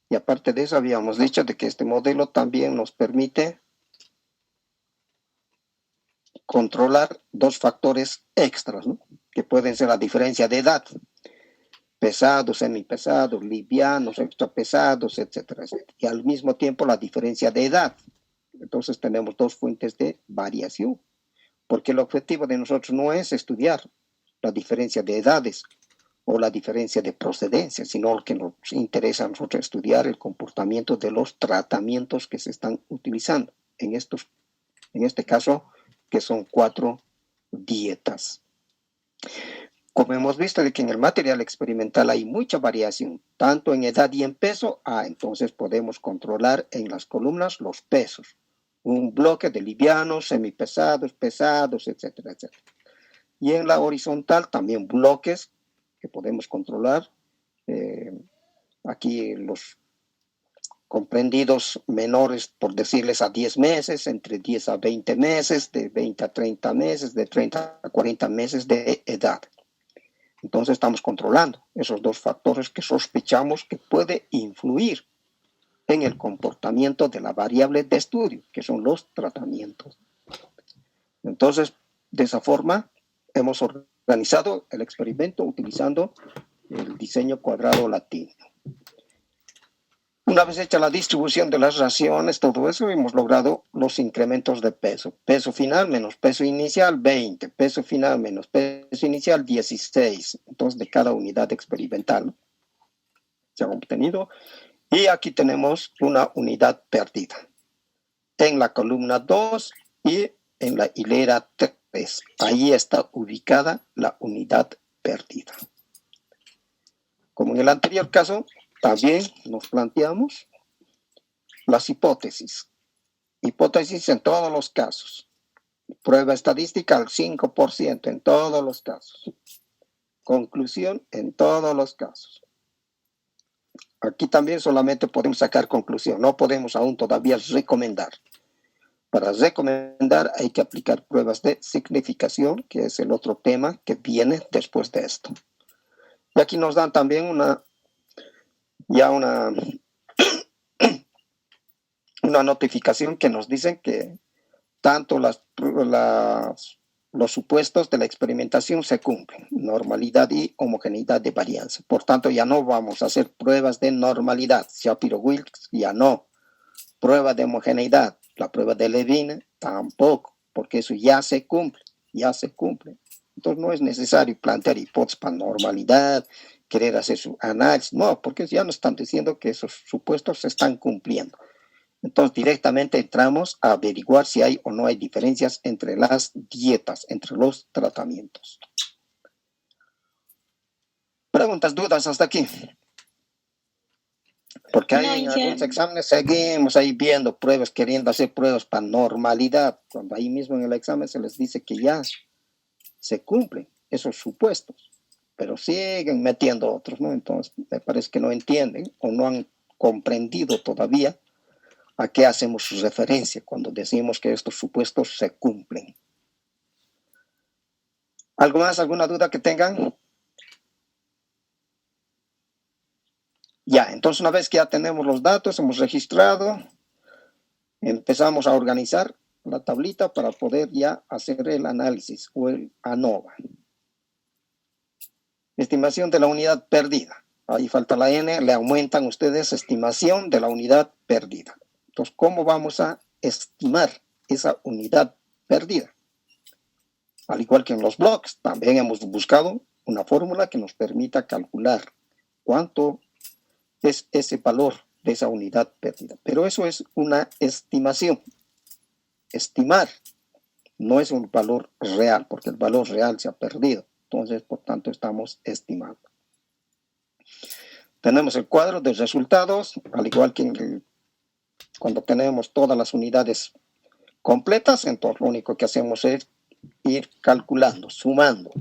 Y aparte de eso, habíamos dicho de que este modelo también nos permite controlar dos factores extras, ¿no? Que pueden ser la diferencia de edad, pesados, semipesados, livianos, extrapesados, etcétera, etcétera. Y al mismo tiempo la diferencia de edad. Entonces tenemos dos fuentes de variación, porque el objetivo de nosotros no es estudiar la diferencia de edades o la diferencia de procedencia, sino lo que nos interesa a nosotros estudiar el comportamiento de los tratamientos que se están utilizando. En este caso, que son 4 dietas. Como hemos visto de que en el material experimental hay mucha variación, tanto en edad y en peso, entonces podemos controlar en las columnas los pesos. Un bloque de livianos, semipesados, pesados, etcétera, etcétera. Y en la horizontal también bloques que podemos controlar. Aquí los comprendidos menores, por decirles, a 10 meses, entre 10 a 20 meses, de 20 a 30 meses, de 30 a 40 meses de edad. Entonces estamos controlando esos dos factores que sospechamos que puede influir en el comportamiento de la variable de estudio, que son los tratamientos. Entonces, de esa forma, hemos organizado el experimento utilizando el diseño cuadrado latino. Una vez hecha la distribución de las raciones, todo eso, hemos logrado los incrementos de peso. Peso final menos peso inicial, 20. Peso final menos peso inicial, 16. Entonces, de cada unidad experimental, ¿no?, se ha obtenido. Y aquí tenemos una unidad perdida en la columna 2 y en la hilera 3. Ahí está ubicada la unidad perdida. Como en el anterior caso, también nos planteamos las hipótesis. Hipótesis en todos los casos. Prueba estadística al 5% en todos los casos. Conclusión en todos los casos. Aquí también solamente podemos sacar conclusión, no podemos aún todavía recomendar. Para recomendar hay que aplicar pruebas de significación, que es el otro tema que viene después de esto. Y aquí nos dan también una notificación que nos dicen que tanto los supuestos de la experimentación se cumplen, normalidad y homogeneidad de varianza. Por tanto, ya no vamos a hacer pruebas de normalidad. Shapiro-Wilks ya no. Prueba de homogeneidad, la prueba de Levine tampoco, porque eso ya se cumple, Entonces no es necesario plantear hipótesis para normalidad, querer hacer su análisis, no, porque ya nos están diciendo que esos supuestos se están cumpliendo. Entonces directamente entramos a averiguar si hay o no hay diferencias entre las dietas, entre los tratamientos. Preguntas, dudas hasta aquí. Porque hay en algunos exámenes seguimos ahí viendo pruebas, queriendo hacer pruebas para normalidad, cuando ahí mismo en el examen se les dice que ya se cumplen esos supuestos, pero siguen metiendo otros, ¿no? Entonces me parece que no entienden o no han comprendido todavía a qué hacemos referencia cuando decimos que estos supuestos se cumplen. ¿Algo más? ¿Alguna duda que tengan? Ya, entonces una vez que ya tenemos los datos, hemos registrado, empezamos a organizar la tablita para poder ya hacer el análisis o el ANOVA. Estimación de la unidad perdida. Ahí falta la N, le aumentan ustedes estimación de la unidad perdida. Entonces, ¿cómo vamos a estimar esa unidad perdida? Al igual que en los blogs, también hemos buscado una fórmula que nos permita calcular cuánto es ese valor de esa unidad perdida. Pero eso es una estimación. Estimar no es un valor real, porque el valor real se ha perdido. Entonces, por tanto, estamos estimando. Tenemos el cuadro de resultados, al igual que cuando tenemos todas las unidades completas, entonces lo único que hacemos es ir calculando, sumando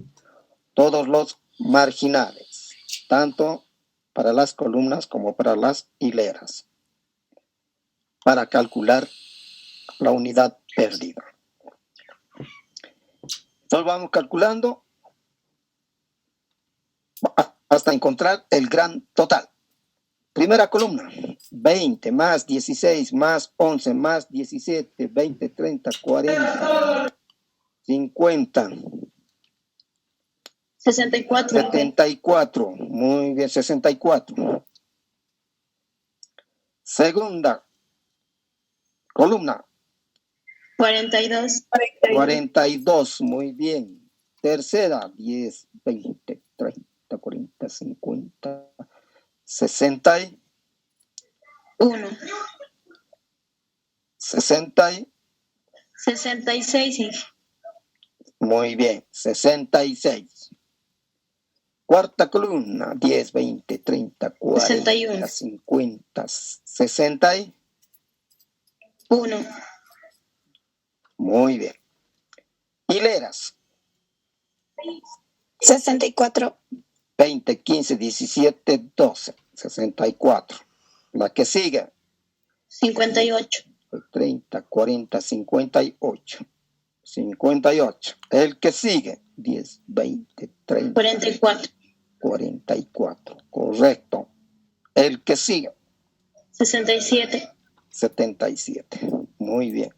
todos los marginales, tanto para las columnas como para las hileras, para calcular la unidad perdida. Entonces vamos calculando hasta encontrar el gran total. Primera columna, 20 más 16 más 11 más 17, 20, 30, 40, 50. 64. 74. Muy bien, 64. Segunda columna. 42. 42. Muy bien. Tercera, 10, 20, 30, 40, 50, 60. 1. 60. 66, Inge. Muy bien, 66. Cuarta columna, 10, 20, 30, 40, 61. 50, 60. 1. Muy bien. Hileras. 64. 20, 15, 17, 12, 64. La que sigue. 58. 30, 40, 58. 58. El que sigue. 10, 20, 30. 44. 44. Correcto. El que sigue. 67. 77. Muy bien.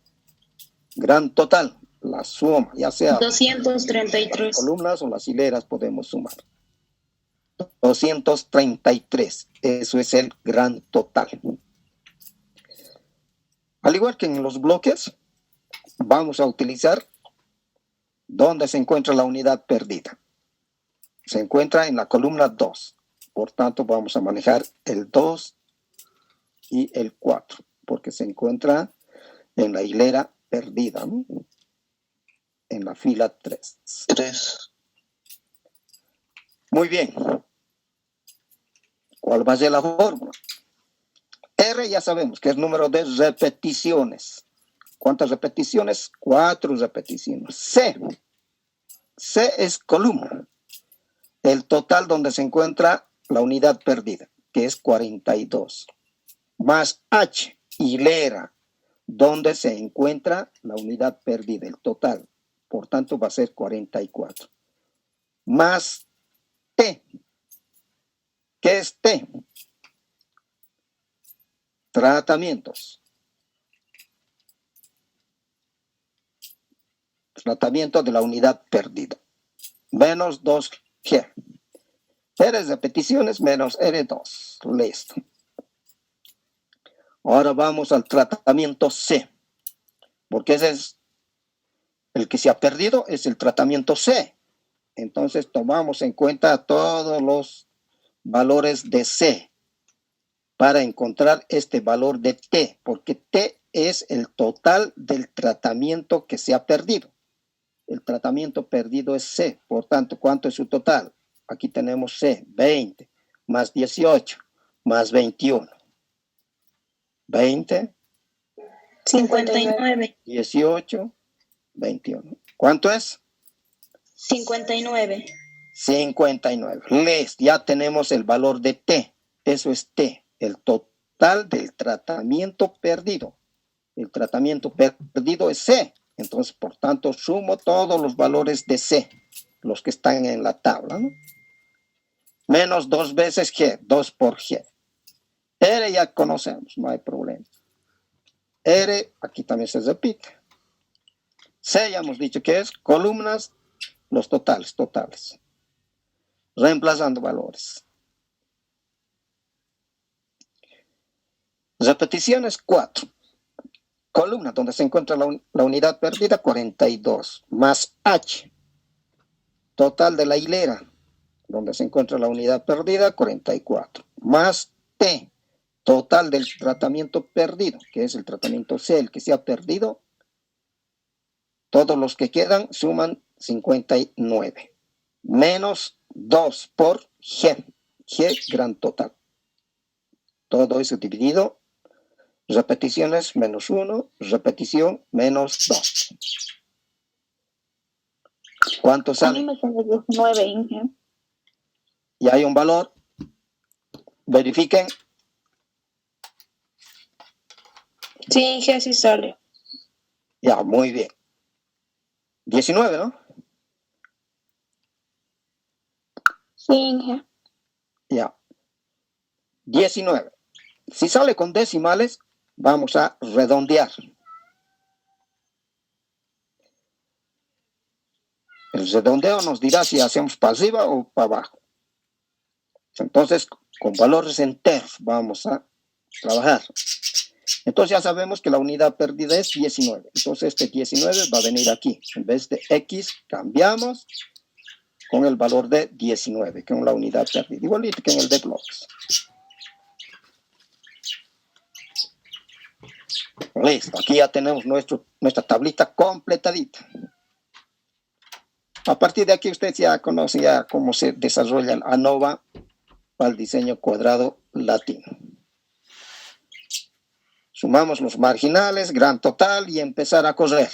Gran total. La suma, ya sea 233. las columnas o las hileras, podemos sumar. 233. Eso es el gran total. Al igual que en los bloques, vamos a utilizar donde se encuentra la unidad perdida. Se encuentra en la columna 2. Por tanto, vamos a manejar el 2 y el 4, porque se encuentra en la hilera perdida, ¿no? En la fila 3. 3. Muy bien. ¿Cuál va a ser la fórmula? R ya sabemos que es número de repeticiones. ¿Cuántas repeticiones? 4 repeticiones. C es columna. El total donde se encuentra la unidad perdida, que es 42. Más H, hilera, donde se encuentra la unidad perdida, el total. Por tanto, va a ser 44. Más T. ¿Qué es T? Tratamientos. Tratamiento de la unidad perdida. Menos 2G. R repeticiones menos R2. Listo. Ahora vamos al tratamiento C. Porque ese es el que se ha perdido, es el tratamiento C. Entonces tomamos en cuenta todos los valores de C para encontrar este valor de T, porque T es el total del tratamiento que se ha perdido. El tratamiento perdido es C, por tanto, ¿cuánto es su total? Aquí tenemos C, 20, más 18, más 21. 20, 59. 18, 21. ¿Cuánto es? 59. 59. Listo, ya tenemos el valor de T. Eso es T, el total del tratamiento perdido. El tratamiento perdido es C. Entonces, por tanto, sumo todos los valores de C, los que están en la tabla, ¿no? Menos 2 veces G, 2 por G. R ya conocemos, no hay problema. R, aquí también se repite. C ya hemos dicho que es columnas, los totales. Reemplazando valores. Repeticiones 4. Columna donde se encuentra la unidad perdida, 42. Más H. Total de la hilera donde se encuentra la unidad perdida, 44. Más T. Total del tratamiento perdido, que es el tratamiento C, el que se ha perdido. Todos los que quedan suman 59. Menos 2 por G. G gran total. Todo eso dividido. Repeticiones menos 1, repetición menos 2. ¿Cuánto A mí sale? me sale 19, Inge. Y hay un valor. Verifiquen. Sí, Inge, así sale. Ya, muy bien. 19, ¿no? Sí, Inge. Ya. 19. Si sale con decimales, vamos a redondear. El redondeo nos dirá si hacemos para arriba o para abajo. Entonces, con valores enteros vamos a trabajar. Entonces ya sabemos que la unidad perdida es 19. Entonces este 19 va a venir aquí. En vez de X, cambiamos con el valor de 19, que es la unidad perdida. Igualito que en el de bloques. Listo, aquí ya tenemos nuestra tablita completadita. A partir de aquí usted ya conoce ya cómo se desarrolla el ANOVA para el diseño cuadrado latino. Sumamos los marginales, gran total y empezar a correr.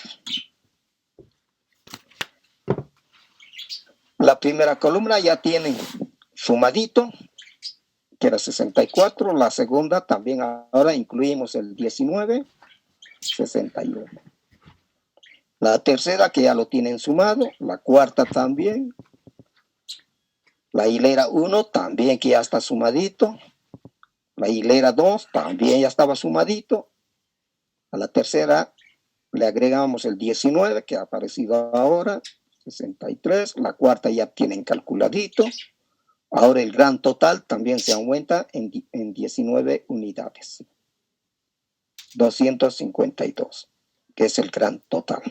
La primera columna ya tiene sumadito, que era 64. La segunda también ahora incluimos el 19, 61. La tercera que ya lo tienen sumado, la cuarta también. La hilera 1 también que ya está sumadito. La hilera 2 también ya estaba sumadito. A la tercera le agregamos el 19 que ha aparecido ahora, 63. La cuarta ya tienen calculadito. Ahora el gran total también se aumenta en 19 unidades. 252, que es el gran total.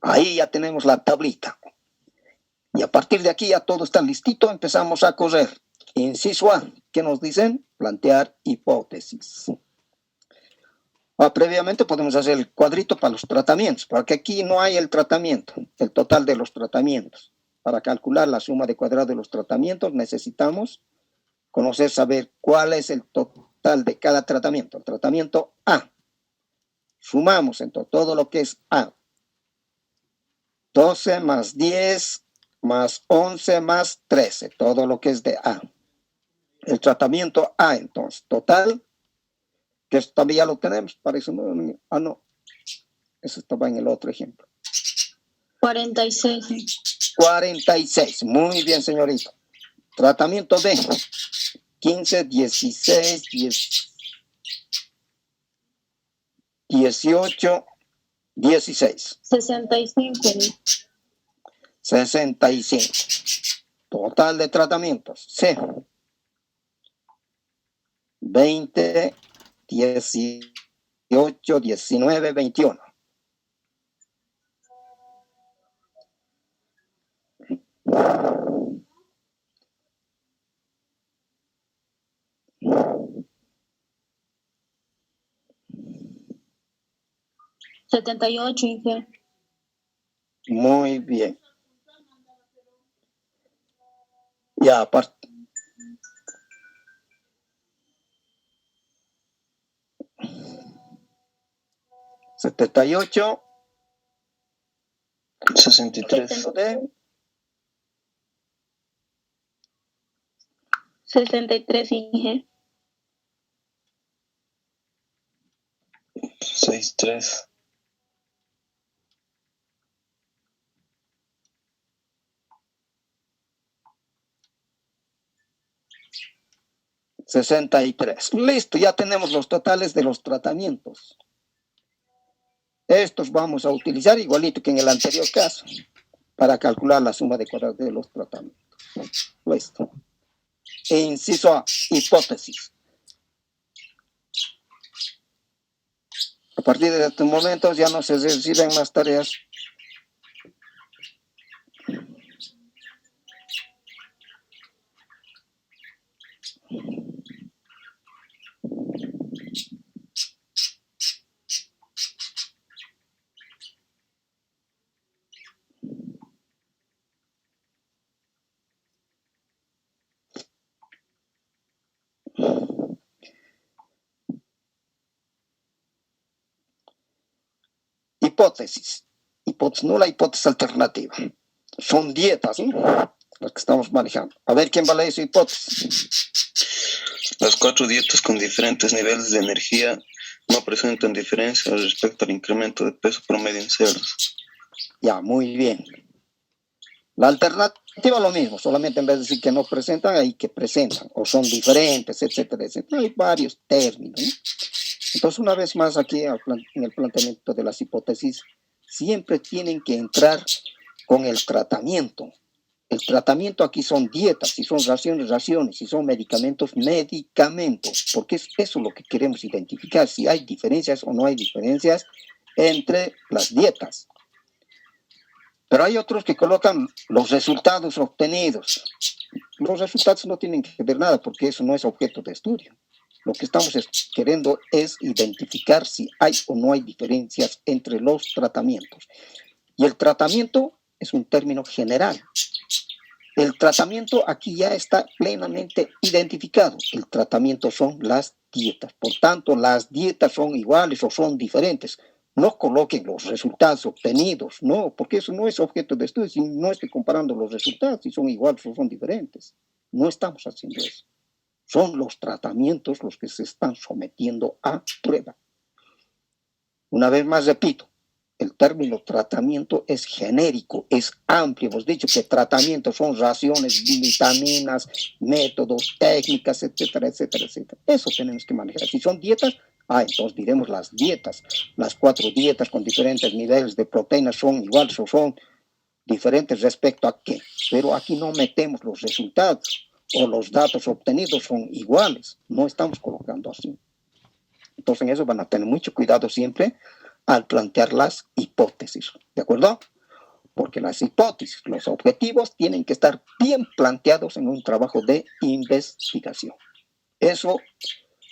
Ahí ya tenemos la tablita. Y a partir de aquí ya todo está listito, empezamos a correr. Inciso A, ¿qué nos dicen? Plantear hipótesis. Previamente podemos hacer el cuadrito para los tratamientos, porque aquí no hay el tratamiento, el total de los tratamientos. Para calcular la suma de cuadrado de los tratamientos necesitamos saber cuál es el total de cada tratamiento. El tratamiento A. Sumamos entonces todo lo que es A. 12 más 10 más 11 más 13, todo lo que es de A. El tratamiento A, entonces, total, que esto también ya lo tenemos, para eso no, no, eso estaba en el otro ejemplo. 46. 46, muy bien, señorito. Tratamiento B, 15, 16, 18, 16. 65. 65. Total de tratamientos. C. 20, 18, 19, 21. $78. Muy bien. Ya, aparte. ¿78? 63. 63, Inge. 63. 63. Listo, ya tenemos los totales de los tratamientos. Estos vamos a utilizar igualito que en el anterior caso para calcular la suma de cuadrados de los tratamientos. Listo. Inciso A, hipótesis. A partir de estos momentos ya no se reciben más tareas. Hipótesis. Hipótesis nula, hipótesis alternativa. Son dietas, ¿sí? Las que estamos manejando. A ver quién va a leer su hipótesis. Las 4 dietas con diferentes niveles de energía no presentan diferencia respecto al incremento de peso promedio en cerdos. Ya, muy bien. La alternativa lo mismo, solamente en vez de decir que no presentan, hay que presentan, o son diferentes, etcétera, etcétera. Hay varios términos, ¿no? Entonces, una vez más aquí en el planteamiento de las hipótesis, siempre tienen que entrar con el tratamiento. El tratamiento aquí son dietas, si son raciones, raciones, si son medicamentos, medicamentos, porque es eso lo que queremos identificar, si hay diferencias o no hay diferencias entre las dietas. Pero hay otros que colocan los resultados obtenidos. Los resultados no tienen que ver nada porque eso no es objeto de estudio. Lo que estamos queriendo es identificar si hay o no hay diferencias entre los tratamientos. Y el tratamiento es un término general. El tratamiento aquí ya está plenamente identificado. El tratamiento son las dietas. Por tanto, las dietas son iguales o son diferentes. No coloquen los resultados obtenidos, no, porque eso no es objeto de estudio. Si no estoy comparando los resultados, si son iguales o son diferentes. No estamos haciendo eso. Son los tratamientos los que se están sometiendo a prueba. Una vez más repito, el término tratamiento es genérico, es amplio. Hemos dicho que tratamientos son raciones, vitaminas, métodos, técnicas, etcétera, etcétera, etcétera. Eso tenemos que manejar. Si son dietas, entonces diremos las dietas. Las 4 dietas con diferentes niveles de proteínas son iguales o son diferentes respecto a qué. Pero aquí no metemos los resultados o los datos obtenidos son iguales. No estamos colocando así. Entonces en eso van a tener mucho cuidado siempre al plantear las hipótesis, ¿de acuerdo? Porque las hipótesis, los objetivos tienen que estar bien planteados en un trabajo de investigación. Eso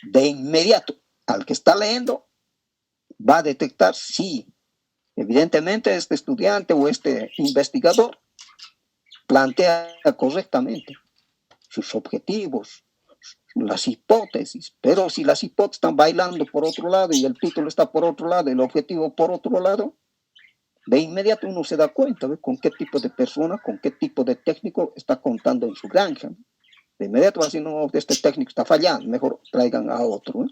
de inmediato, al que está leyendo, va a detectar si evidentemente este estudiante o este investigador plantea correctamente sus objetivos, las hipótesis, pero si las hipótesis están bailando por otro lado y el título está por otro lado y el objetivo por otro lado, de inmediato uno se da cuenta de con qué tipo de persona, con qué tipo de técnico está contando en su granja. De inmediato va a decir, no, este técnico está fallando, mejor traigan a otro.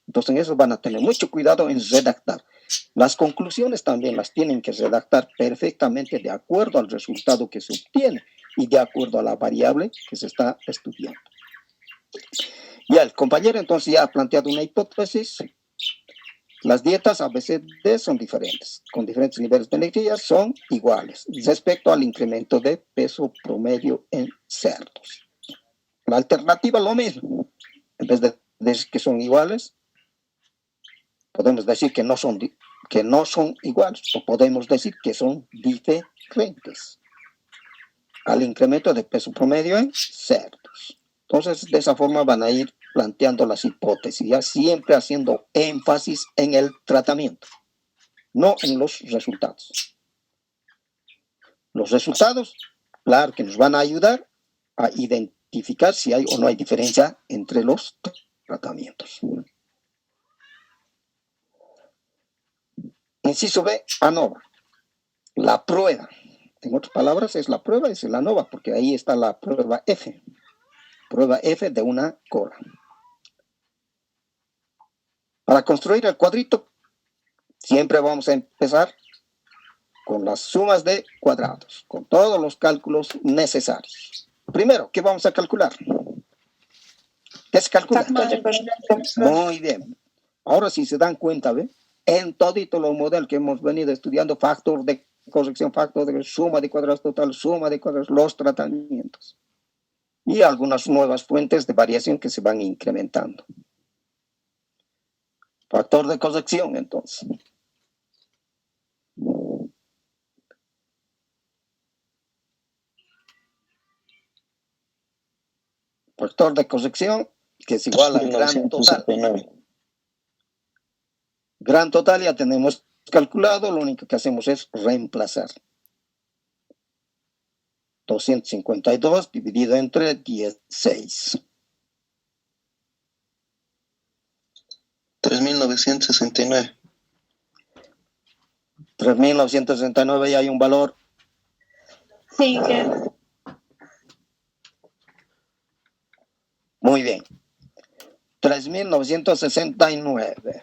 Entonces en eso van a tener mucho cuidado en redactar. Las conclusiones también las tienen que redactar perfectamente de acuerdo al resultado que se obtiene y de acuerdo a la variable que se está estudiando. Ya el compañero entonces ya ha planteado una hipótesis. Las dietas ABCD son diferentes, con diferentes niveles de energía son iguales respecto al incremento de peso promedio en cerdos. La alternativa lo mismo. En vez de decir que son iguales, podemos decir que no son iguales o podemos decir que son diferentes al incremento de peso promedio en cerdos. Entonces, de esa forma van a ir planteando las hipótesis, ya siempre haciendo énfasis en el tratamiento, no en los resultados. Los resultados, claro que nos van a ayudar a identificar si hay o no hay diferencia entre los tratamientos. Inciso B, ANOVA. La prueba. En otras palabras, es la prueba, es la ANOVA, porque ahí está la prueba F. Prueba F de una cola. Para construir el cuadrito, siempre vamos a empezar con las sumas de cuadrados, con todos los cálculos necesarios. Primero, ¿qué vamos a calcular? ¿Qué se calcula? Muy bien. Ahora si se dan cuenta, ¿ve? En todito los modelos que hemos venido estudiando, factor de corrección, factor de suma de cuadrados total, suma de cuadrados, los tratamientos. Y algunas nuevas fuentes de variación que se van incrementando. Factor de corrección, entonces. Factor de corrección, que es igual al gran total. Gran total ya tenemos calculado, lo único que hacemos es reemplazar. 252 dividido entre 16. 3.969. 3.969 y hay un valor. Sí, que Muy bien. 3.969.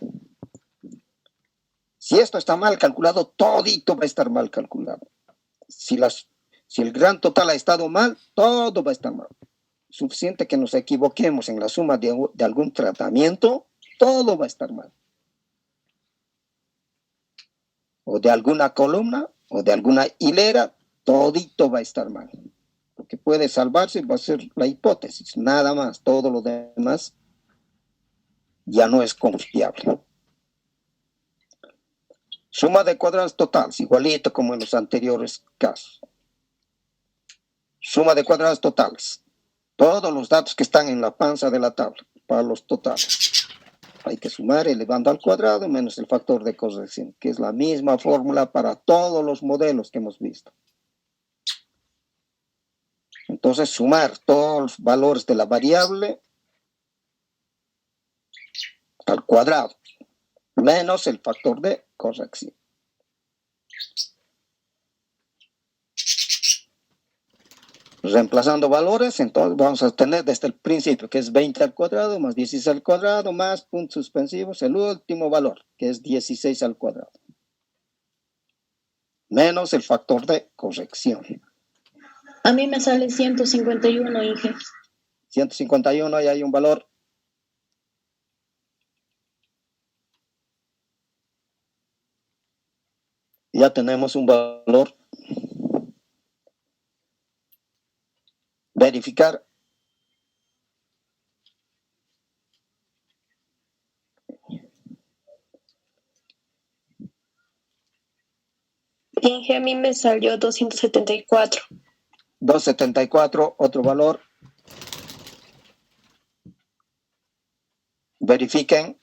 Si esto está mal calculado, todito va a estar mal calculado. Si Si el gran total ha estado mal, todo va a estar mal. Suficiente que nos equivoquemos en la suma de algún tratamiento, todo va a estar mal. O de alguna columna, o de alguna hilera, todito va a estar mal. Lo que puede salvarse va a ser la hipótesis, nada más. Todo lo demás ya no es confiable. Suma de cuadrados totales, igualito como en los anteriores casos. Suma de cuadrados totales. Todos los datos que están en la panza de la tabla, para los totales. Hay que sumar elevando al cuadrado menos el factor de corrección, que es la misma fórmula para todos los modelos que hemos visto. Entonces, sumar todos los valores de la variable al cuadrado, menos el factor de corrección. Reemplazando valores, entonces vamos a tener desde el principio, que es 20 al cuadrado, más 16 al cuadrado, más puntos suspensivos, el último valor, que es 16 al cuadrado. Menos el factor de corrección. A mí me sale 151, Inge. 151, ahí hay un valor. Ya tenemos un valor. Verificar. Inge, a mí me salió 274. 274, otro valor. Verifiquen.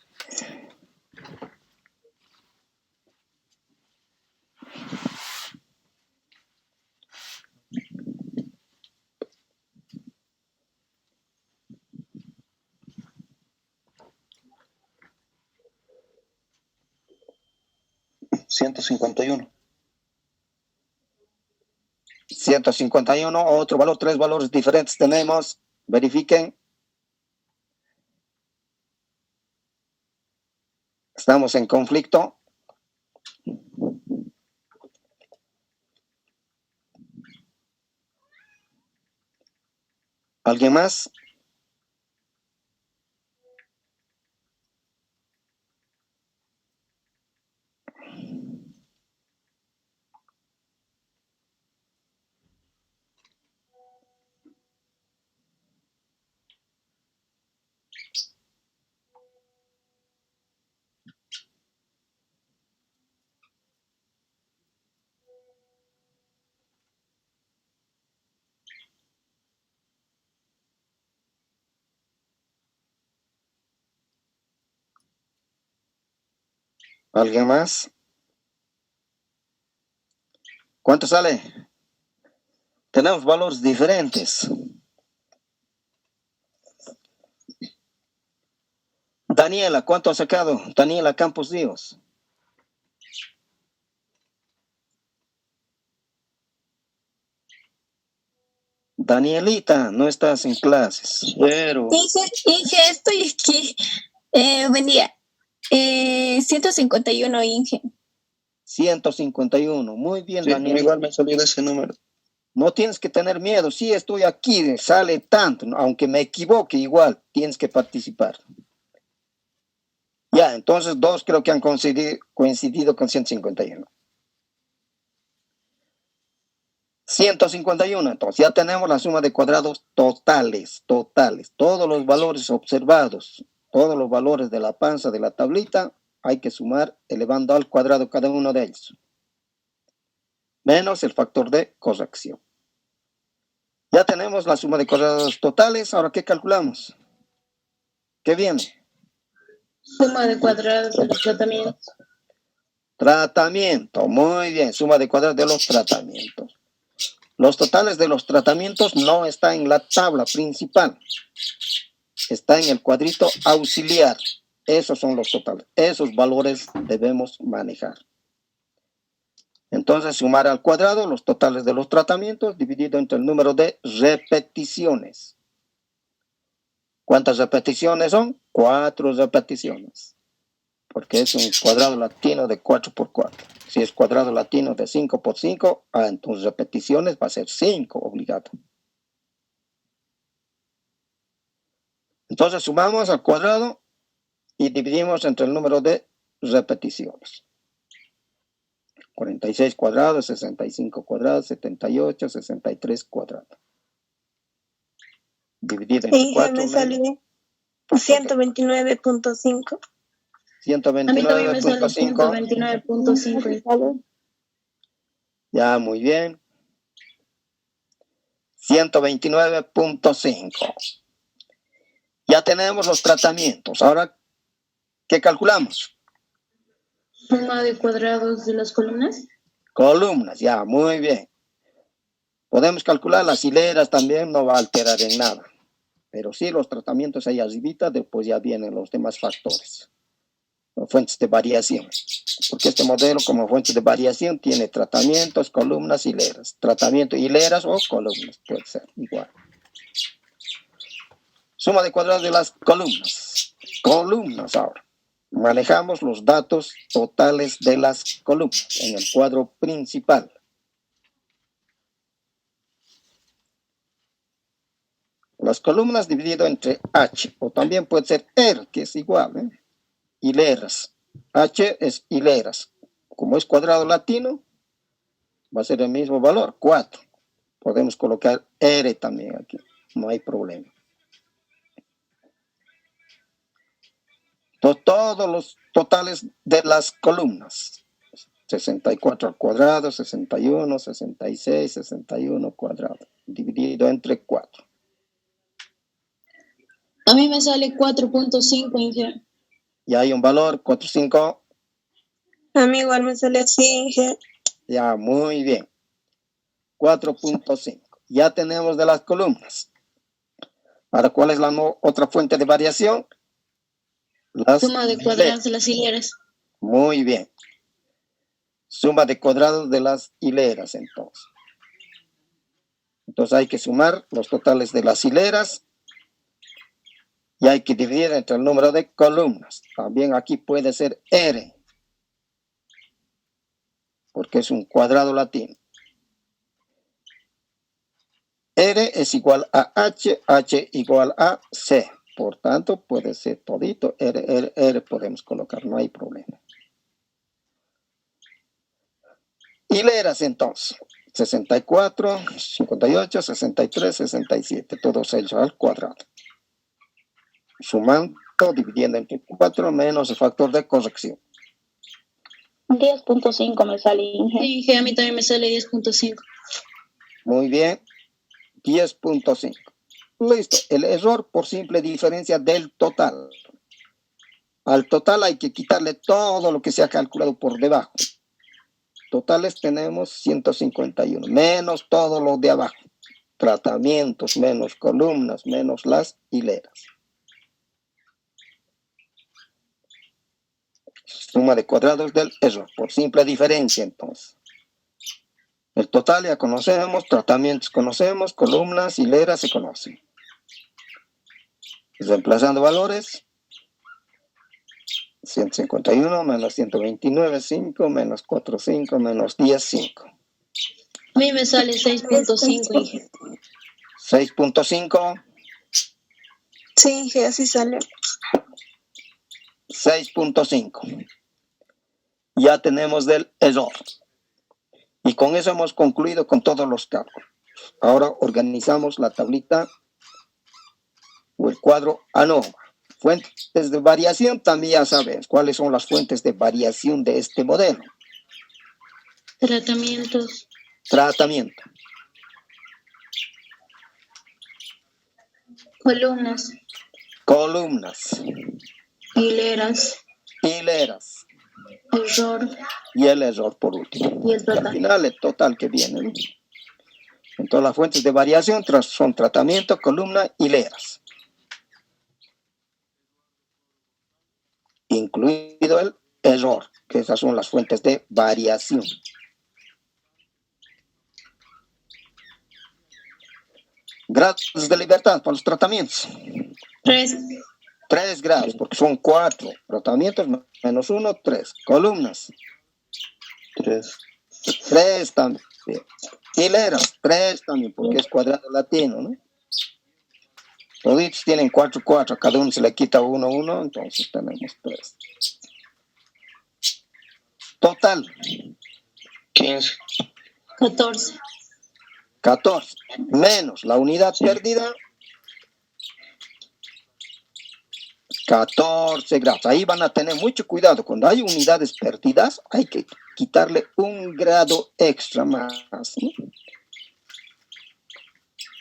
$151. 151, otro valor, tres valores diferentes tenemos. Verifiquen. Estamos en conflicto. ¿Alguien más? ¿Alguien más? ¿Cuánto sale? Tenemos valores diferentes. Daniela, ¿cuánto ha sacado? Daniela Campos Díaz. Danielita, no estás en clases. Pero Inge, estoy aquí. Buen día. 151, Inge. 151. Muy bien, sí, Daniela. igual me salió de ese número. No tienes que tener miedo. Sí, estoy aquí, sale tanto. Aunque me equivoque, igual tienes que participar. Ya, entonces dos creo que han coincidido con 151. 151, entonces ya tenemos la suma de cuadrados totales. Todos los valores observados, todos los valores de la panza de la tablita, hay que sumar elevando al cuadrado cada uno de ellos. Menos el factor de corrección. Ya tenemos la suma de cuadrados totales. Ahora, ¿qué calculamos? ¿Qué viene? Suma de cuadrados de los tratamientos. Tratamiento, muy bien, suma de cuadrados de los tratamientos. Los totales de los tratamientos no están en la tabla principal. Está en el cuadrito auxiliar. Esos son los totales. Esos valores debemos manejar. Entonces, sumar al cuadrado los totales de los tratamientos dividido entre el número de repeticiones. ¿Cuántas repeticiones son? 4 repeticiones. porque es un cuadrado latino de 4 por 4. Si es cuadrado latino de 5 por 5, entonces repeticiones va a ser 5 obligado. Entonces sumamos al cuadrado y dividimos entre el número de repeticiones. 46 cuadrados, 65 cuadrados, 78, 63 cuadrados. Dividido entre 4. Me salió 129.5. A mí también me sale 129.5. 129.5. Ya, muy bien. 129.5. Ya tenemos los tratamientos. Ahora, ¿qué calculamos? Suma de cuadrados de las columnas. Columnas, ya, muy bien. Podemos calcular las hileras también, no va a alterar en nada. Pero sí, los tratamientos ahí arribita, después ya vienen los demás factores. Fuentes de variación. Porque este modelo como fuente de variación tiene tratamientos, columnas, hileras. Tratamiento, hileras o columnas, puede ser igual. Suma de cuadrados de las columnas. Columnas ahora. Manejamos los datos totales de las columnas en el cuadro principal. Las columnas dividido entre H, o también puede ser R, que es igual, hileras. H es hileras. Como es cuadrado latino, va a ser el mismo valor, 4. Podemos colocar R también aquí, no hay problema. Entonces, todos los totales de las columnas. 64 al cuadrado, 61, 66, 61 cuadrado, dividido entre 4. A mí me sale 4.5, Inge. Y hay un valor, 4,5. A mí igual me sale así, Inge. Ya, muy bien. 4.5. Ya tenemos de las columnas. Ahora, ¿cuál es la otra fuente de variación? Suma de cuadrados de las hileras. Muy bien. Suma de cuadrados de las hileras, entonces. Entonces hay que sumar los totales de las hileras y hay que dividir entre el número de columnas. También aquí puede ser R, porque es un cuadrado latino. R es igual a H, H igual a C. Por tanto, puede ser todito. R podemos colocar, no hay problema. Hileras, entonces. 64, 58, 63, 67. Todos ellos al cuadrado. Sumando, dividiendo entre 4 menos el factor de corrección. 10.5 me sale, Inge. Sí, Inge, a mí también me sale 10.5. Muy bien. 10.5. Listo. El error por simple diferencia del total. Al total hay que quitarle todo lo que se ha calculado por debajo. Totales tenemos 151, menos todo lo de abajo. Tratamientos, menos columnas, menos las hileras. Suma de cuadrados del error, por simple diferencia entonces. El total ya conocemos, tratamientos conocemos, columnas, hileras se conocen. Reemplazando valores. 151 menos 129, 5 menos 4, 5 menos 10, 5. A mí me sale 6.5, Inge. 6.5. Sí, Inge, así sale. 6.5. Ya tenemos del error. Y con eso hemos concluido con todos los cálculos. Ahora organizamos la tablita o el cuadro ANOVA. Fuentes de variación también ya sabes cuáles son las fuentes de variación de este modelo. Tratamientos. Tratamiento. Columnas. Columnas. Hileras. Hileras. Error. Y el error por último. Y el total. Al final el total que viene, ¿no? Entonces las fuentes de variación son tratamiento, columna, hileras. Incluido el error, que esas son las fuentes de variación. Grados de libertad por los tratamientos. 3. 3 grados, porque son 4. Tratamientos menos 1, 3. Columnas, 3. 3 también. Hileras, 3 también, porque es cuadrado latino, ¿no? Toditos tienen 4, 4. Cada uno se le quita 1, 1, entonces tenemos 3. Total, 15. 14. 14. Menos la unidad perdida, 14 grados. Ahí van a tener mucho cuidado. Cuando hay unidades perdidas, hay que quitarle 1 grado extra más, ¿no?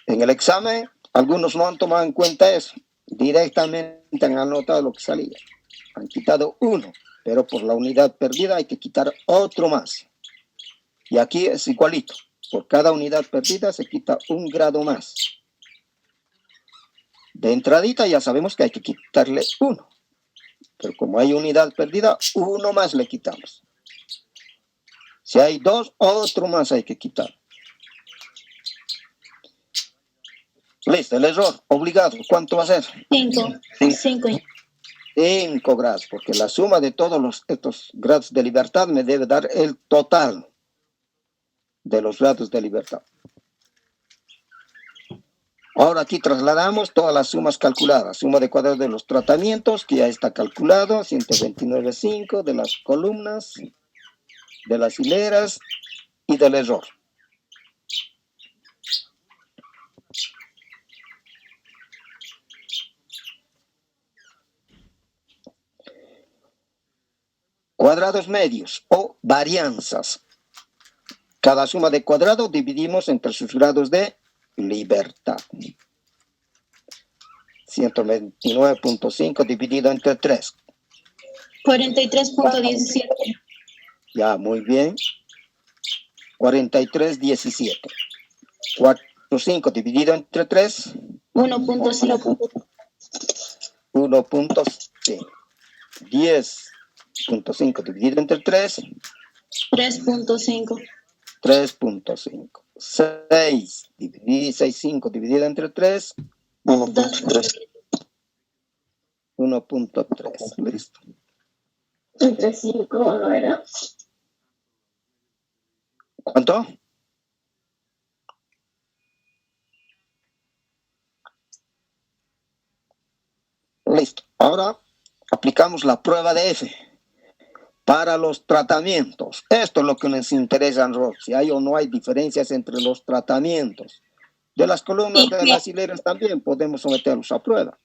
En el examen, algunos no han tomado en cuenta eso. Directamente han anotado lo que salía. Han quitado 1, pero por la unidad perdida hay que quitar otro más. Y aquí es igualito. Por cada unidad perdida se quita 1 grado más. De entradita ya sabemos que hay que quitarle 1. Pero como hay unidad perdida, 1 más le quitamos. Si hay 2, otro más hay que quitar. Listo, el error obligado, ¿cuánto va a ser? 5. 5. 5 grados, porque la suma de todos estos grados de libertad me debe dar el total de los grados de libertad. Ahora aquí trasladamos todas las sumas calculadas. Suma de cuadrados de los tratamientos, que ya está calculado, 129,5 de las columnas, de las hileras y del error. Cuadrados medios o varianzas. Cada suma de cuadrado dividimos entre sus grados de libertad. 129,5 dividido entre 3. 43.17. Ya, muy bien. 43,17. 4,5 dividido entre 3. 1.5. 1.5. 10.5 dividido entre 3. 3.5. 3.5. 6,5 dividido entre 3. 1.3. 1.3. Listo. Entre 5, ¿no era? ¿Cuánto? Listo. Ahora aplicamos la prueba de F para los tratamientos. Esto es lo que nos interesa, si hay o no hay diferencias entre los tratamientos. De las columnas, de las hileras también podemos someterlos a prueba.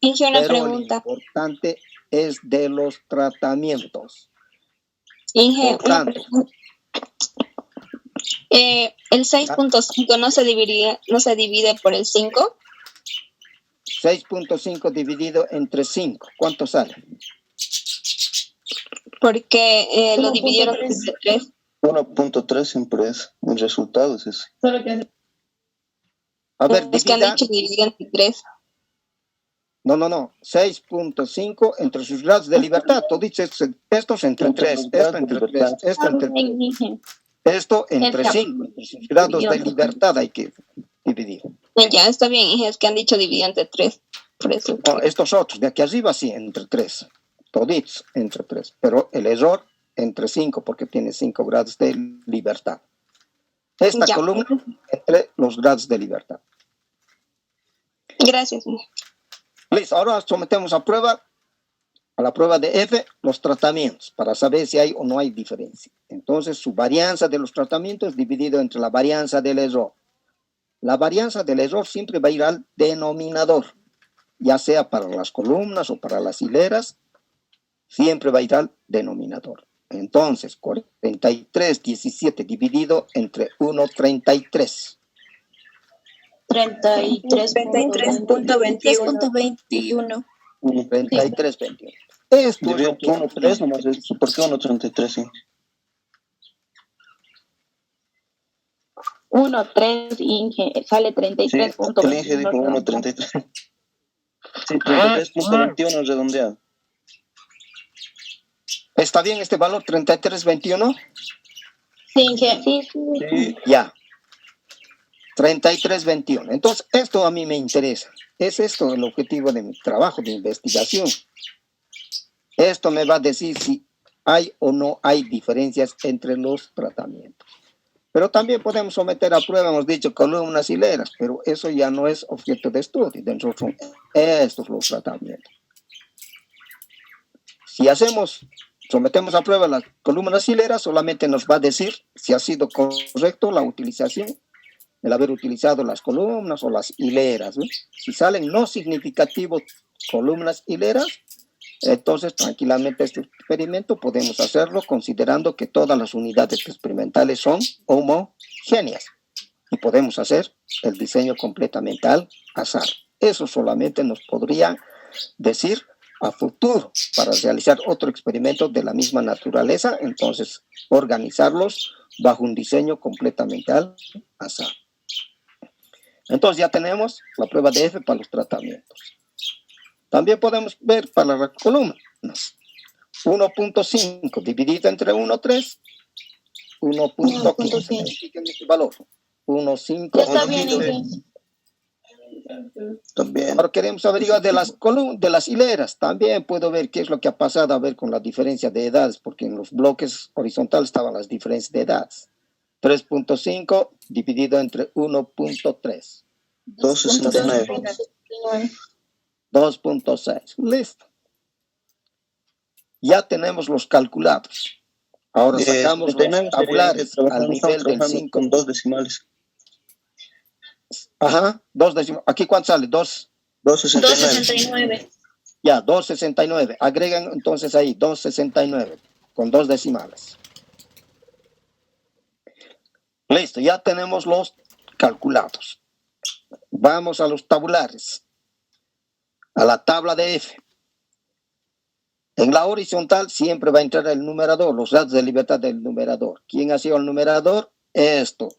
Hice una Pero pregunta. lo importante es de los tratamientos. Inge, Por una tanto, pregunta. El 6.5 no se divide por el 5. 6.5 dividido entre 5. ¿Cuánto sale? Porque lo dividieron entre 3. 1.3 siempre es. El resultado es ese. Solo que A ver, Es que han divida. dicho dividir entre 3. No. 6.5 entre sus grados de libertad. Tú dices estos entre 3, esto entre 3, esto entre 3. Esto entre 5. Entre sus grados de libertad hay que dividir. Ya está bien, Inge, es que han dicho dividir entre 3. Por eso. No, estos otros, de aquí arriba sí, entre 3. Toditos entre 3. Pero el error entre 5, porque tiene 5 grados de libertad. Esta Ya. columna entre los grados de libertad. Gracias, Inge. Listo, ahora sometemos a la prueba de F, los tratamientos, para saber si hay o no hay diferencia. Entonces, su varianza de los tratamientos dividido entre la varianza del error. La varianza del error siempre va a ir al denominador, ya sea para las columnas o para las hileras, siempre va a ir al denominador. Entonces, 43,17 dividido entre 1,33. 33.21. 33,21. Esto es lo que 1.3 nomás. ¿Por qué 1.33? Sí. 1.3, Inge, sale Sí, 33.21. el Inge dijo 1.33. Sí, 33.21 redondeado. ¿Está bien este valor, 33,21? Sí, Inge. Sí. Ya. 3321. Entonces, esto a mí me interesa. Es esto el objetivo de mi trabajo de investigación. Esto me va a decir si hay o no hay diferencias entre los tratamientos. Pero también podemos someter a prueba, hemos dicho, columnas hileras, pero eso ya no es objeto de estudio. Dentro son estos los tratamientos. Si sometemos a prueba las columnas hileras, solamente nos va a decir si ha sido correcto la utilización, el haber utilizado las columnas o las hileras, ¿no? Si salen no significativos columnas hileras, entonces tranquilamente este experimento podemos hacerlo considerando que todas las unidades experimentales son homogéneas y podemos hacer el diseño completamente al azar. Eso solamente nos podría decir a futuro para realizar otro experimento de la misma naturaleza, entonces organizarlos bajo un diseño completamente al azar. Entonces ya tenemos la prueba de F para los tratamientos. También podemos ver para las columnas. 1.5 dividido entre 1.3, 1.15. Verifiquen este valor. 1.5. Está bien, También. Ahora queremos averiguar de las columnas, de las hileras. También puedo ver qué es lo que ha pasado a ver con la diferencia de edades, porque en los bloques horizontales estaban las diferencias de edades. 3.5 dividido entre 1.3. 269. 2.6. Listo. Ya tenemos los calculados. Ahora sacamos los tabulares al nivel del 5. Con 2 decimales. Ajá, 2 decimales. ¿Aquí cuánto sale? 269. Ya, 269. Agregan entonces ahí 269 con 2 decimales. Listo, ya tenemos los calculados. Vamos a los tabulares. A la tabla de F. En la horizontal siempre va a entrar el numerador, los datos de libertad del numerador. ¿Quién ha sido el numerador? Esto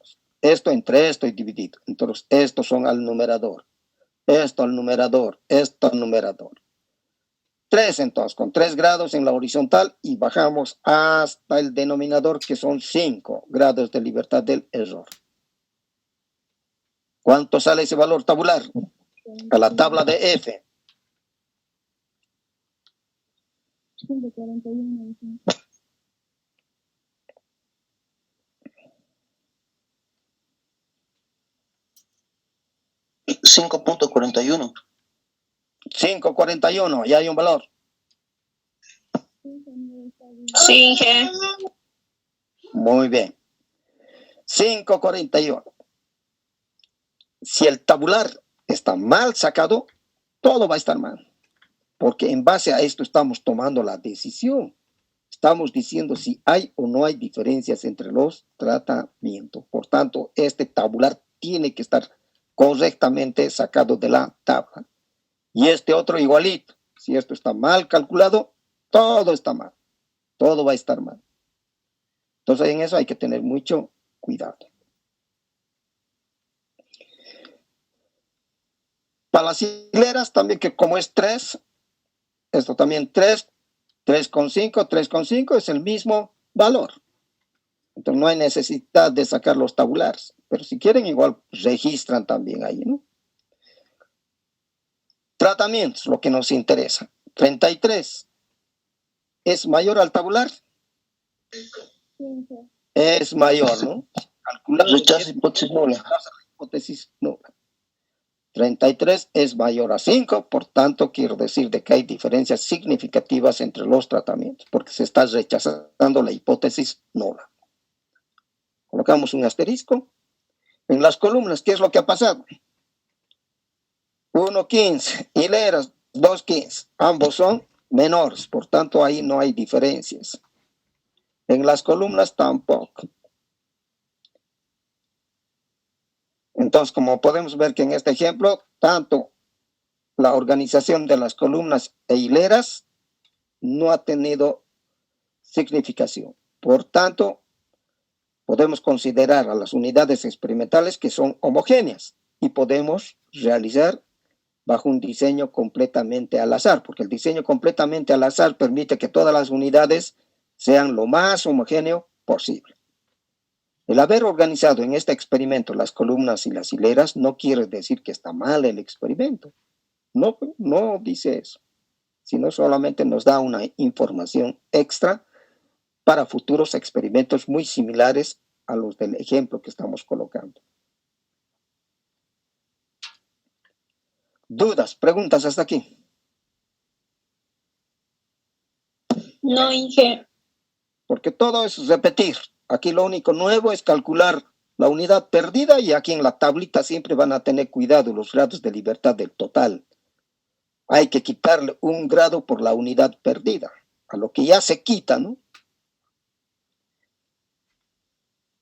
entre esto y dividido. Entonces, estos son al numerador. Esto al numerador, esto al numerador. 3 entonces, con 3 grados en la horizontal y bajamos hasta el denominador que son 5 grados de libertad del error. ¿Cuánto sale ese valor tabular? A la tabla de F. 5.41. 5.41, ya hay un valor. Sí, Inge. Muy bien. 5.41. Si el tabular está mal sacado, todo va a estar mal. Porque en base a esto estamos tomando la decisión. Estamos diciendo si hay o no hay diferencias entre los tratamientos. Por tanto, este tabular tiene que estar correctamente sacado de la tabla. Y este otro igualito. Si esto está mal calculado, todo está mal. Todo va a estar mal. Entonces, en eso hay que tener mucho cuidado. Para las hileras también, que como es 3, esto también 3, 3,5, 3,5 es el mismo valor. Entonces no hay necesidad de sacar los tabulares. Pero si quieren, igual registran también ahí, ¿no? Tratamientos, lo que nos interesa. 33. ¿Es mayor al tabular? Es mayor, ¿no? Calcular Rechazo hipótesis nula. hipótesis nula. 33 es mayor a 5, por tanto, quiero decir de que hay diferencias significativas entre los tratamientos, porque se está rechazando la hipótesis nula. Colocamos un asterisco. En las columnas, ¿qué es lo que ha pasado? 1,15, hileras 2,15, ambos son menores, por tanto, ahí no hay diferencias. En las columnas tampoco. Entonces, como podemos ver que en este ejemplo, tanto la organización de las columnas e hileras no ha tenido significación. Por tanto, podemos considerar a las unidades experimentales que son homogéneas y podemos realizar bajo un diseño completamente al azar, porque el diseño completamente al azar permite que todas las unidades sean lo más homogéneo posible. El haber organizado en este experimento las columnas y las hileras no quiere decir que está mal el experimento. No, no dice eso, sino solamente nos da una información extra para futuros experimentos muy similares a los del ejemplo que estamos colocando. ¿Dudas, preguntas hasta aquí? No, Inge. Porque todo es repetir. Aquí lo único nuevo es calcular la unidad perdida y aquí en la tablita siempre van a tener cuidado los grados de libertad del total. Hay que quitarle un grado por la unidad perdida, a lo que ya se quita, ¿no?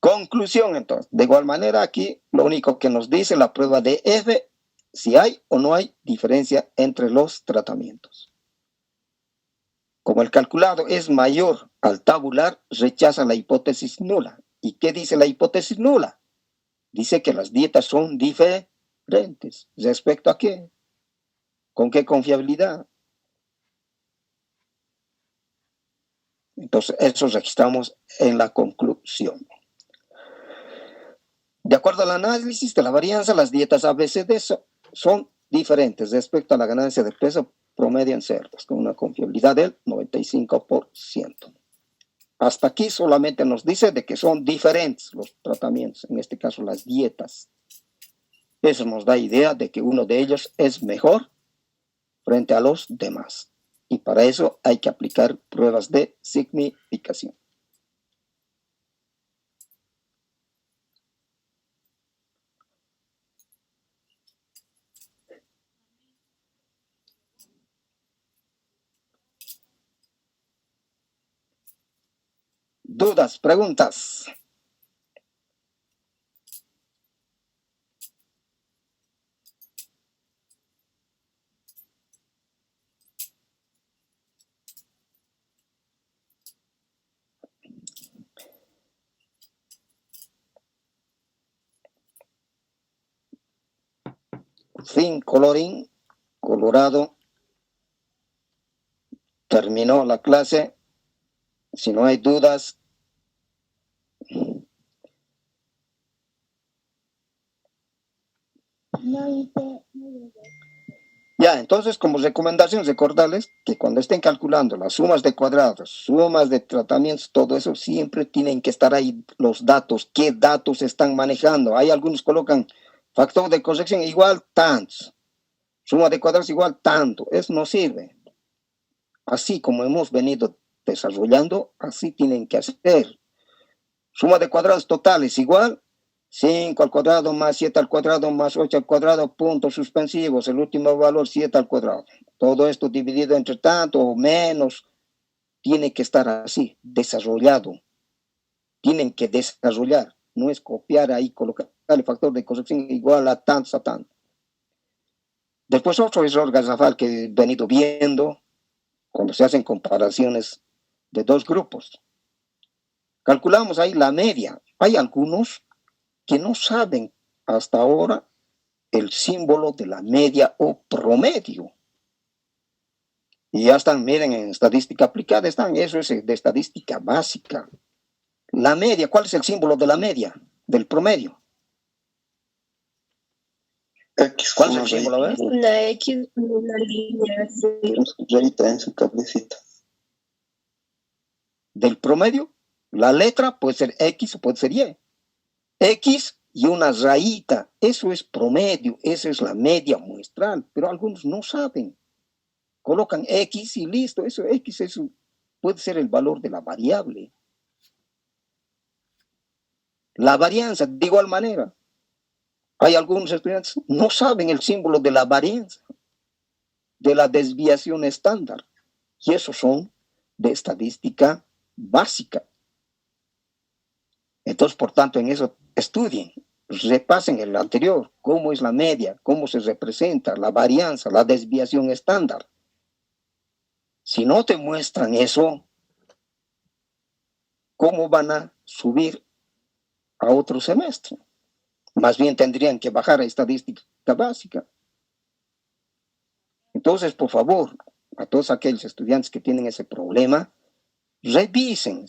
Conclusión, entonces. De igual manera, aquí lo único que nos dice la prueba de F, si hay o no hay diferencia entre los tratamientos. Como el calculado es mayor al tabular, rechaza la hipótesis nula. ¿Y qué dice la hipótesis nula? Dice que las dietas son diferentes. ¿Respecto a qué? ¿Con qué confiabilidad? Entonces, eso registramos en la conclusión. De acuerdo al análisis de la varianza, las dietas ABCD son diferentes respecto a la ganancia de peso promedio en cerdos, con una confiabilidad del 95%. Hasta aquí solamente nos dice de que son diferentes los tratamientos, en este caso las dietas. Eso nos da idea de que uno de ellos es mejor frente a los demás. Y para eso hay que aplicar pruebas de significación. ¿Dudas, preguntas? Fin, colorín colorado. Terminó la clase. Si no hay dudas, ya, entonces como recomendación recordarles que cuando estén calculando las sumas de cuadrados, sumas de tratamientos, todo eso, siempre tienen que estar ahí los datos, qué datos están manejando. Hay algunos colocan factor de corrección igual tantos, suma de cuadrados igual tanto, eso no sirve. Así como hemos venido desarrollando, así tienen que hacer. Suma de cuadrados totales igual 5 al cuadrado más 7 al cuadrado más 8 al cuadrado, puntos suspensivos, el último valor 7 al cuadrado. Todo esto dividido entre tanto o menos, tiene que estar así, desarrollado. Tienen que desarrollar, no es copiar ahí, colocar el factor de corrección igual a tanto a tanto. Después otro error garrafal que he venido viendo cuando se hacen comparaciones de dos grupos. Calculamos ahí la media. Hay algunos que no saben hasta ahora el símbolo de la media o promedio. Y ya están, miren, en estadística aplicada están, eso es de estadística básica. La media, ¿cuál es el símbolo de la media? Del promedio. X, ¿Cuál es el símbolo? ¿Ves? La X de la línea. Rayita en su cabecita. Del promedio, la letra puede ser X o puede ser Y. X y una rayita, eso es promedio, esa es la media muestral, pero algunos no saben. Colocan X y listo, eso X eso puede ser el valor de la variable. La varianza, de igual manera. Hay algunos estudiantes que no saben el símbolo de la varianza, de la desviación estándar, y esos son de estadística básica. Entonces, por tanto, en eso estudien, repasen el anterior, cómo es la media, cómo se representa la varianza, la desviación estándar. Si no te muestran eso, ¿cómo van a subir a otro semestre? Más bien tendrían que bajar a estadística básica. Entonces, por favor, a todos aquellos estudiantes que tienen ese problema, revisen.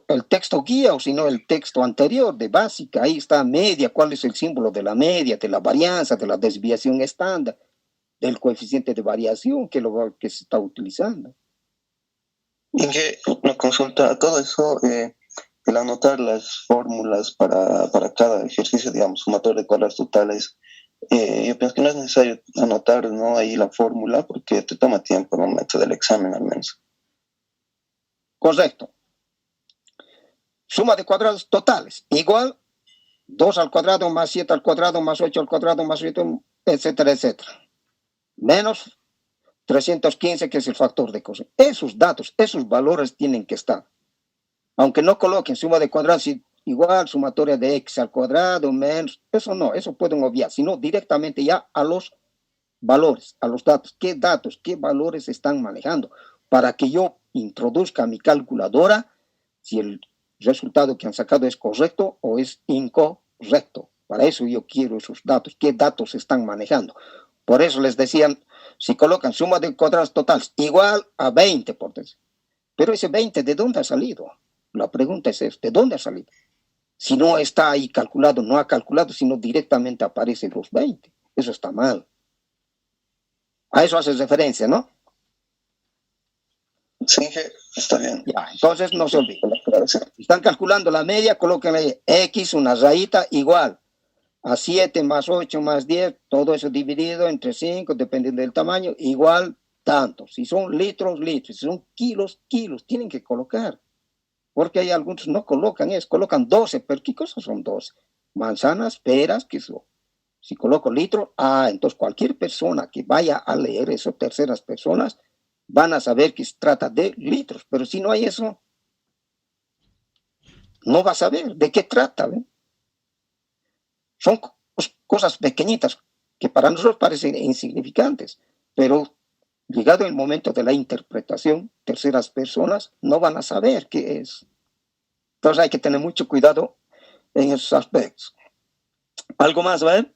el texto guía o si no el texto anterior de básica. Ahí está media, cuál es el símbolo de la media, de la varianza, de la desviación estándar, del coeficiente de variación que se está utilizando. Inge, una consulta, todo eso, el anotar las fórmulas para cada ejercicio, digamos, sumatorio de cuadrados totales, yo pienso que no es necesario anotar, ¿no?, ahí la fórmula porque te toma tiempo en el momento del examen al menos. Correcto. Suma de cuadrados totales igual 2 al cuadrado más 7 al cuadrado más 8 al cuadrado más 8, etcétera, etcétera. Menos 315, que es el factor de coseno. Esos datos, esos valores tienen que estar. Aunque no coloquen suma de cuadrados igual, sumatoria de x al cuadrado menos, eso no, eso pueden obviar, sino directamente ya a los valores, a los datos. ¿Qué valores están manejando? Para que yo introduzca a mi calculadora si el resultado que han sacado es correcto o es incorrecto. Para eso yo quiero esos datos. ¿Qué datos están manejando? Por eso les decían, si colocan suma de cuadrados totales igual a 20, por decir. Pero ese 20, ¿de dónde ha salido? La pregunta es, ¿de dónde ha salido? Si no está ahí calculado, no ha calculado, sino directamente aparecen los 20. Eso está mal. A eso hace referencia, ¿no? Sí, está bien. Ya, entonces no se olviden. Si están calculando la media, coloquen ahí x, una rayita, igual a 7 más 8 más 10, todo eso dividido entre 5, dependiendo del tamaño, igual tanto. Si son litros, litros. Si son kilos, kilos. Tienen que colocar. Porque hay algunos no colocan eso, colocan 12, pero ¿qué cosas son 12? Manzanas, peras, ¿qué son? Si coloco litros, entonces cualquier persona que vaya a leer eso, terceras personas, van a saber que se trata de litros. Pero si no hay eso, no va a saber de qué trata. ¿Ven? Son cosas pequeñitas que para nosotros parecen insignificantes, pero llegado el momento de la interpretación, terceras personas no van a saber qué es. Entonces hay que tener mucho cuidado en esos aspectos. ¿Algo más, ¿verdad?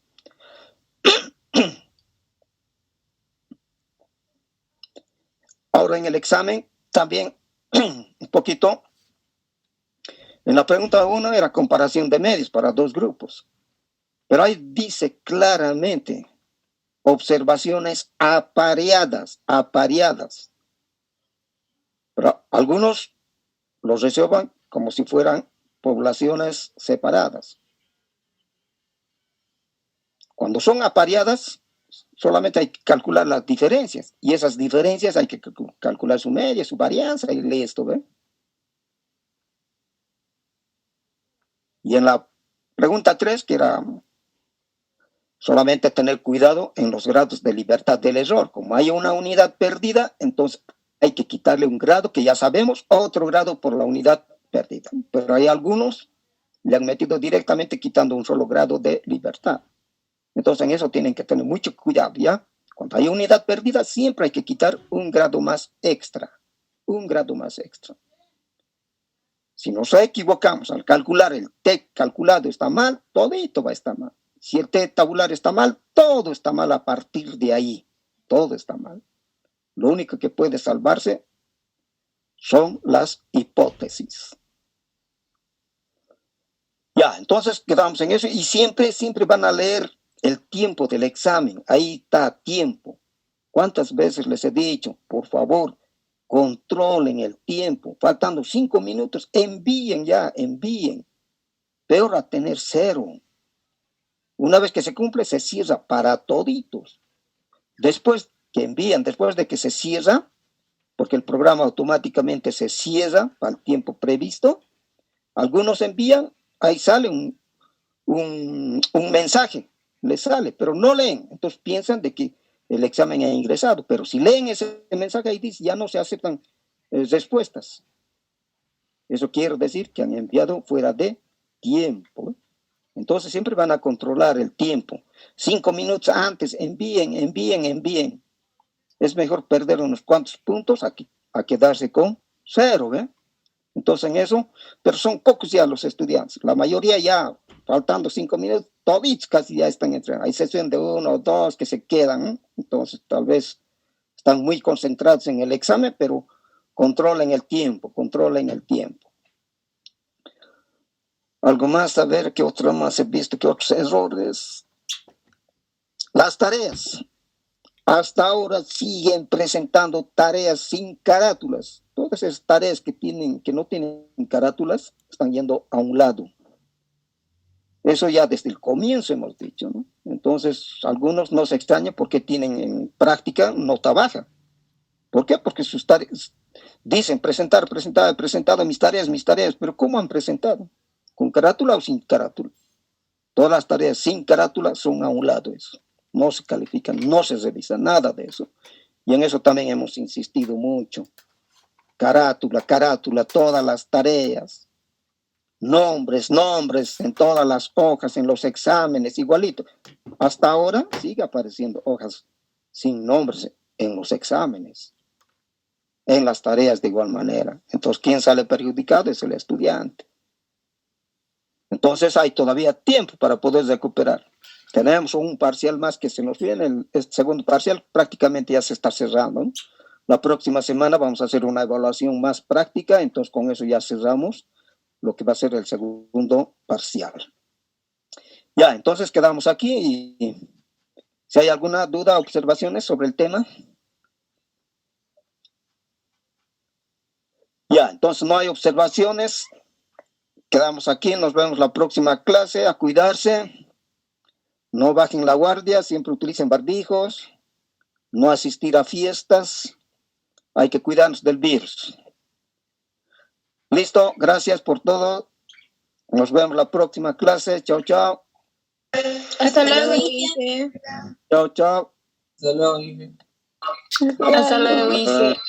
Ahora en el examen también un poquito. En la pregunta 1 era comparación de medios para dos grupos. Pero ahí dice claramente observaciones apareadas. Pero algunos los reservan como si fueran poblaciones separadas. Cuando son apareadas, solamente hay que calcular las diferencias. Y esas diferencias hay que calcular su media, su varianza, y lee esto, ¿ve? Y en la pregunta 3, que era solamente tener cuidado en los grados de libertad del error. Como hay una unidad perdida, entonces hay que quitarle un grado que ya sabemos, otro grado por la unidad perdida. Pero hay algunos le han metido directamente quitando un solo grado de libertad. Entonces en eso tienen que tener mucho cuidado, ¿ya? Cuando hay unidad perdida, siempre hay que quitar un grado más extra. Un grado más extra. Si nos equivocamos al calcular, el T calculado está mal, todito va a estar mal. Si el T tabular está mal, todo está mal a partir de ahí. Todo está mal. Lo único que puede salvarse son las hipótesis. Ya, entonces quedamos en eso y siempre van a leer el tiempo del examen. Ahí está, tiempo. ¿Cuántas veces les he dicho? Por favor, controlen el tiempo. Faltando 5 minutos, envíen. Peor a tener 0. Una vez que se cumple, se cierra para toditos. Después que envían, después de que se cierra, porque el programa automáticamente se cierra para el tiempo previsto, algunos envían, ahí sale un mensaje, les sale, pero no leen. Entonces piensan de que el examen ha ingresado, pero si leen ese mensaje ahí dice, ya no se aceptan respuestas. Eso quiere decir que han enviado fuera de tiempo. Entonces siempre van a controlar el tiempo. 5 minutos antes, envíen. Es mejor perder unos cuantos puntos a quedarse con 0, ¿ve? Entonces en eso, pero son pocos ya los estudiantes. La mayoría ya, faltando 5 minutos, todos casi ya están entrenando. Hay sesión de 1 o 2 que se quedan, ¿eh? Entonces tal vez están muy concentrados en el examen, pero controlen el tiempo. Algo más, a ver qué otro más he visto, qué otros errores. Las tareas. Hasta ahora siguen presentando tareas sin carátulas. Todas esas tareas que no tienen carátulas están yendo a un lado. Eso ya desde el comienzo hemos dicho, ¿no? Entonces, algunos no se extrañan porque tienen en práctica nota baja. ¿Por qué? Porque sus tareas dicen presentado mis tareas, pero ¿cómo han presentado? ¿Con carátula o sin carátula? Todas las tareas sin carátula son a un lado eso. No se califican, no se revisa nada de eso. Y en eso también hemos insistido mucho. Carátula, todas las tareas. Nombres en todas las hojas, en los exámenes, igualito. Hasta ahora sigue apareciendo hojas sin nombres en los exámenes, en las tareas de igual manera. Entonces, ¿quién sale perjudicado? Es el estudiante. Entonces, hay todavía tiempo para poder recuperar. Tenemos un parcial más que se nos viene, el segundo parcial prácticamente ya se está cerrando, ¿no? La próxima semana vamos a hacer una evaluación más práctica, entonces con eso ya cerramos lo que va a ser el segundo parcial. Ya, entonces quedamos aquí y si hay alguna duda o observaciones sobre el tema. Ya, entonces no hay observaciones. Quedamos aquí, nos vemos la próxima clase, a cuidarse. No bajen la guardia, siempre utilicen barbijos. No asistir a fiestas. Hay que cuidarnos del virus. Listo, gracias por todo. Nos vemos la próxima clase. Chao, chao. Hasta luego, Ife. Chao, chao. Hasta luego, Ife. Hasta luego, Ife.